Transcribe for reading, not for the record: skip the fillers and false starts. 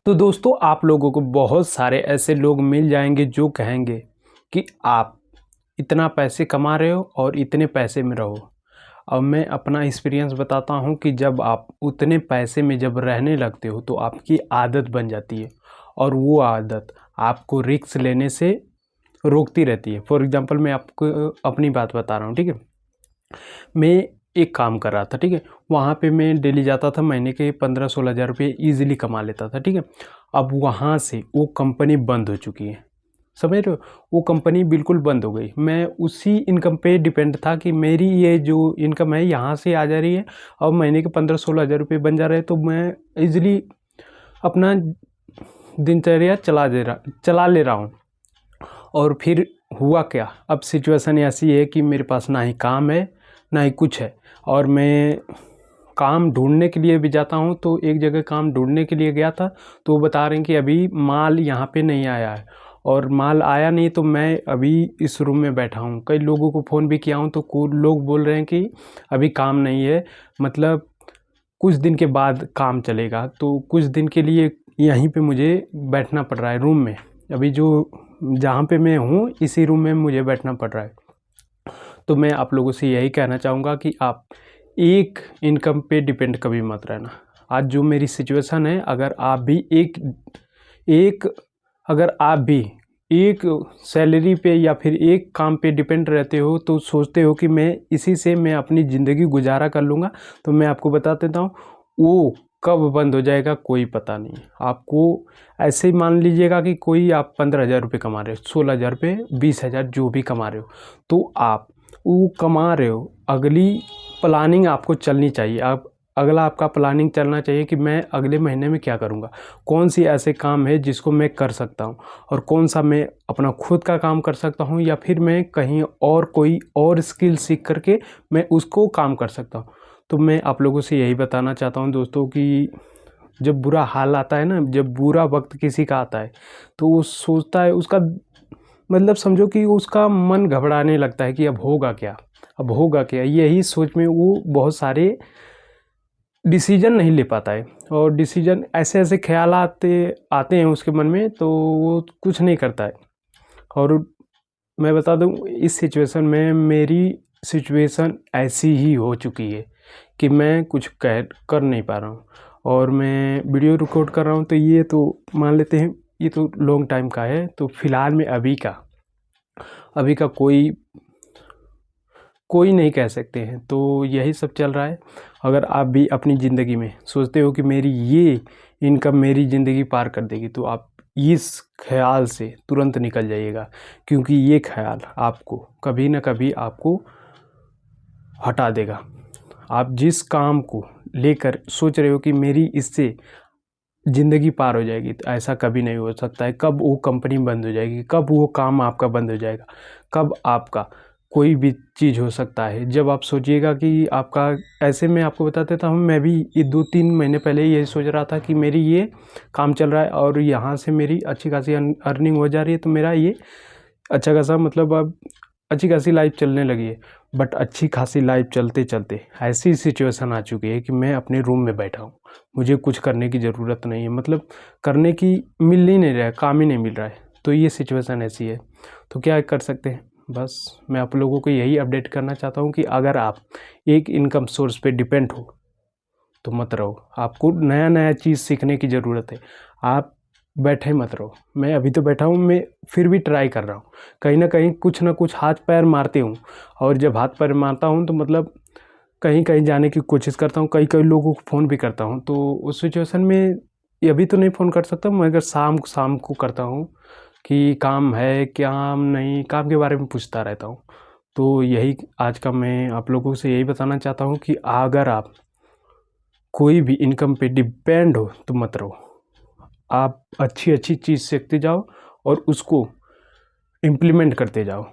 तो दोस्तों, आप लोगों को बहुत सारे ऐसे लोग मिल जाएंगे जो कहेंगे कि आप इतना पैसे कमा रहे हो और इतने पैसे में रहो। अब मैं अपना एक्सपीरियंस बताता हूँ कि जब आप उतने पैसे में जब रहने लगते हो तो आपकी आदत बन जाती है और वो आदत आपको रिस्क लेने से रोकती रहती है। फॉर एग्जांपल मैं आपको अपनी बात बता रहा हूँ, ठीक है। मैं एक काम कर रहा था, ठीक है। वहाँ पे मैं डेली जाता था, महीने के 15-16 हज़ार रुपये ईजिली कमा लेता था, ठीक है। अब वहाँ से वो कंपनी बंद हो चुकी है, समझ रहे हो। वो कंपनी बिल्कुल बंद हो गई। मैं उसी इनकम पे डिपेंड था कि मेरी ये जो इनकम है यहाँ से आ जा रही है और महीने के 15-16 हज़ार रुपये बन जा रहे हैं, तो मैं ईजिली अपना दिनचर्या चला ले रहा हूँ। और फिर हुआ क्या, अब सिचुएशन ऐसी है कि मेरे पास ना ही काम है ना ही कुछ है। और मैं काम ढूंढने के लिए भी जाता हूँ, तो एक जगह काम ढूंढने के लिए गया था तो वो बता रहे हैं कि अभी माल यहाँ पे नहीं आया है। और माल आया नहीं तो मैं अभी इस रूम में बैठा हूँ। कई लोगों को फ़ोन भी किया हूँ तो कुछ लोग बोल रहे हैं कि अभी काम नहीं है, मतलब कुछ दिन के बाद काम चलेगा। तो कुछ दिन के लिए यहीं पे मुझे बैठना पड़ रहा है रूम में। अभी जो जहाँ पे मैं हूँ इसी रूम में मुझे बैठना पड़ रहा है। तो मैं आप लोगों से यही कहना चाहूँगा कि आप एक इनकम पे डिपेंड कभी मत रहना। आज जो मेरी सिचुएशन है, अगर आप भी अगर आप भी एक सैलरी पे या फिर एक काम पे डिपेंड रहते हो तो सोचते हो कि मैं इसी से मैं अपनी ज़िंदगी गुजारा कर लूँगा, तो मैं आपको बता देता हूँ वो कब बंद हो जाएगा कोई पता नहीं। आपको ऐसे ही मान लीजिएगा कि कोई आप 15,000 रुपये कमा रहे हो, 16,000 रुपये, 20,000 जो भी कमा रहे हो, तो आप वो कमा रहे हो। अगली प्लानिंग आपको चलनी चाहिए। आप अगला आपका प्लानिंग चलना चाहिए कि मैं अगले महीने में क्या करूँगा, कौन सी ऐसे काम है जिसको मैं कर सकता हूँ और कौन सा मैं अपना खुद का काम कर सकता हूँ या फिर मैं कहीं और कोई और स्किल सीख करके मैं उसको काम कर सकता हूँ। तो मैं आप लोगों से यही बताना चाहता हूँ दोस्तों कि जब बुरा हाल आता है ना, जब बुरा वक्त किसी का आता है तो वो सोचता है, उसका मतलब समझो कि उसका मन घबराने लगता है कि अब होगा क्या, अब होगा क्या। यही सोच में वो बहुत सारे डिसीजन नहीं ले पाता है और डिसीजन ऐसे ऐसे ख्याल आते हैं उसके मन में, तो वो कुछ नहीं करता है। और मैं बता दूं, इस सिचुएशन में मेरी सिचुएशन ऐसी ही हो चुकी है कि मैं कुछ कर नहीं पा रहा हूँ। और मैं वीडियो रिकॉर्ड कर रहा हूँ तो ये तो मान लेते हैं ये तो लॉन्ग टाइम का है। तो फिलहाल में अभी का कोई नहीं कह सकते हैं। तो यही सब चल रहा है। अगर आप भी अपनी ज़िंदगी में सोचते हो कि मेरी ये इनकम मेरी ज़िंदगी पार कर देगी, तो आप इस ख्याल से तुरंत निकल जाइएगा, क्योंकि ये ख्याल आपको कभी ना कभी आपको हटा देगा। आप जिस काम को लेकर सोच रहे हो कि मेरी इससे ज़िंदगी पार हो जाएगी, तो ऐसा कभी नहीं हो सकता है। कब वो कंपनी बंद हो जाएगी, कब वो काम आपका बंद हो जाएगा, कब आपका कोई भी चीज़ हो सकता है। जब आप सोचिएगा कि आपका, ऐसे में आपको बता देता हूँ, मैं भी ये 2-3 महीने पहले यही सोच रहा था कि मेरी ये काम चल रहा है और यहाँ से मेरी अच्छी खासी अर्निंग हो जा रही है, तो मेरा ये अच्छा खासा, मतलब अब अच्छी खासी लाइफ चलने लगी है। बट अच्छी खासी लाइफ चलते चलते ऐसी सिचुएशन आ चुकी है कि मैं अपने रूम में बैठा हूँ, मुझे कुछ करने की ज़रूरत नहीं है, मतलब करने की मिल ही नहीं रहा है, काम ही नहीं मिल रहा है। तो ये सिचुएशन ऐसी है, तो क्या कर सकते हैं। बस मैं आप लोगों को यही अपडेट करना चाहता हूँ कि अगर आप एक इनकम सोर्स पे डिपेंड हो तो मत रहो। आपको नया नया चीज़ सीखने की ज़रूरत है, आप बैठे मत रहो। मैं अभी तो बैठा हूँ, मैं फिर भी ट्राई कर रहा हूँ, कहीं ना कहीं कुछ ना कुछ हाथ पैर मारते हूँ। और जब हाथ पैर मारता हूँ तो मतलब कहीं कहीं जाने की कोशिश करता हूँ, कई कई लोगों को फ़ोन भी करता हूँ। तो उस सिचुएशन में अभी तो नहीं फ़ोन कर सकता, मगर शाम को करता हूँ कि काम है क्या, काम नहीं, काम के बारे में पूछता रहता हूँ। तो यही आज का मैं आप लोगों से यही बताना चाहता हूँ कि अगर आप कोई भी इनकम पे डिपेंड हो तो मत रहो। आप अच्छी अच्छी चीज़ सीखते जाओ और उसको इम्प्लीमेंट करते जाओ।